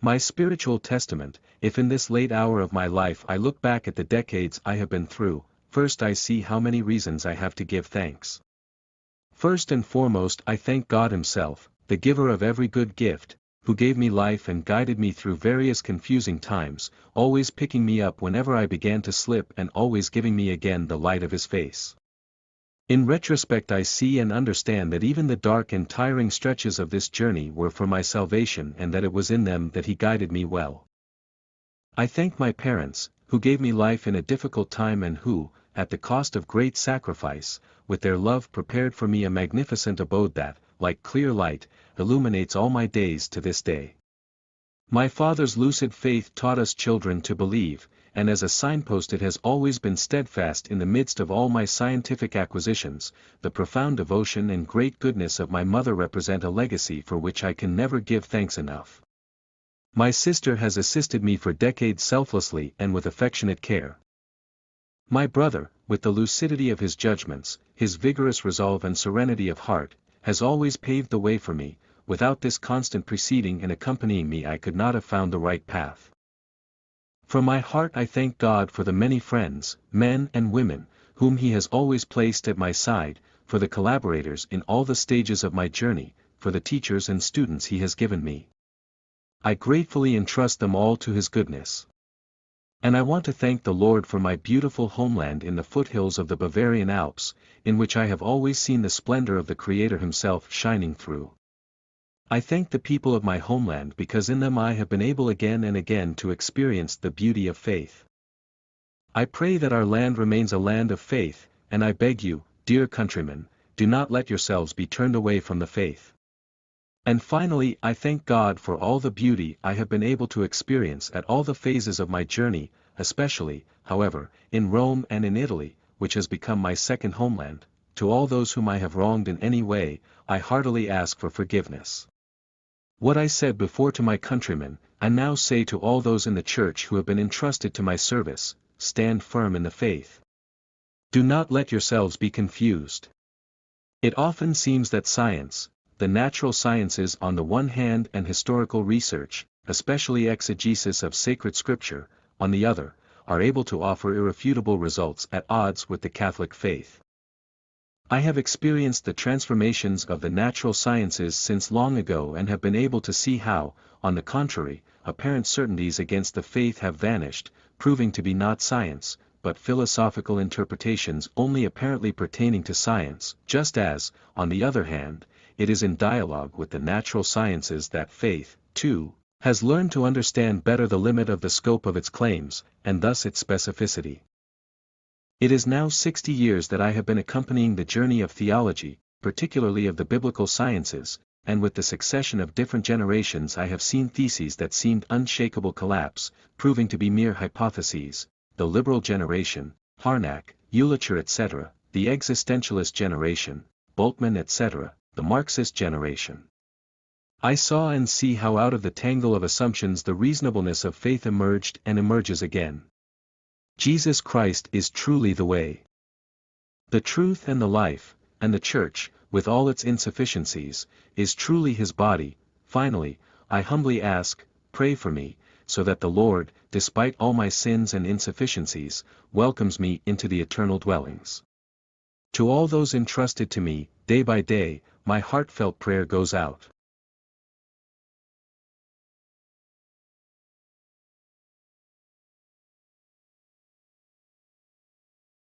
My spiritual testament: if in this late hour of my life I look back at the decades I have been through, first I see how many reasons I have to give thanks. First and foremost I thank God Himself, the giver of every good gift, who gave me life and guided me through various confusing times, always picking me up whenever I began to slip and always giving me again the light of His face. In retrospect I see and understand that even the dark and tiring stretches of this journey were for my salvation and that it was in them that He guided me well. I thank my parents, who gave me life in a difficult time and who, at the cost of great sacrifice, with their love prepared for me a magnificent abode that, like clear light, illuminates all my days to this day. My father's lucid faith taught us children to believe, and as a signpost it has always been steadfast in the midst of all my scientific acquisitions. The profound devotion and great goodness of my mother represent a legacy for which I can never give thanks enough. My sister has assisted me for decades selflessly and with affectionate care. My brother, with the lucidity of his judgments, his vigorous resolve and serenity of heart, has always paved the way for me. Without this constant preceding and accompanying me I could not have found the right path. From my heart I thank God for the many friends, men and women, whom He has always placed at my side, for the collaborators in all the stages of my journey, for the teachers and students He has given me. I gratefully entrust them all to His goodness. And I want to thank the Lord for my beautiful homeland in the foothills of the Bavarian Alps, in which I have always seen the splendor of the Creator Himself shining through. I thank the people of my homeland because in them I have been able again and again to experience the beauty of faith. I pray that our land remains a land of faith, and I beg you, dear countrymen, do not let yourselves be turned away from the faith. And finally I thank God for all the beauty I have been able to experience at all the phases of my journey, especially, however, in Rome and in Italy, which has become my second homeland. To all those whom I have wronged in any way, I heartily ask for forgiveness. What I said before to my countrymen, I now say to all those in the Church who have been entrusted to my service: stand firm in the faith. Do not let yourselves be confused. It often seems that science, the natural sciences on the one hand and historical research, especially exegesis of sacred scripture, on the other, are able to offer irrefutable results at odds with the Catholic faith. I have experienced the transformations of the natural sciences since long ago and have been able to see how, on the contrary, apparent certainties against the faith have vanished, proving to be not science, but philosophical interpretations only apparently pertaining to science, just as, on the other hand, it is in dialogue with the natural sciences that faith, too, has learned to understand better the limit of the scope of its claims, and thus its specificity. It is now 60 years that I have been accompanying the journey of theology, particularly of the biblical sciences, and with the succession of different generations I have seen theses that seemed unshakable collapse, proving to be mere hypotheses: the liberal generation, Harnack, Ullicher etc., the existentialist generation, Bultmann etc., the Marxist generation. I saw and see how out of the tangle of assumptions the reasonableness of faith emerged and emerges again. Jesus Christ is truly the way, the truth and the life, and the Church, with all its insufficiencies, is truly His body. Finally, I humbly ask, pray for me, so that the Lord, despite all my sins and insufficiencies, welcomes me into the eternal dwellings. To all those entrusted to me, day by day, my heartfelt prayer goes out.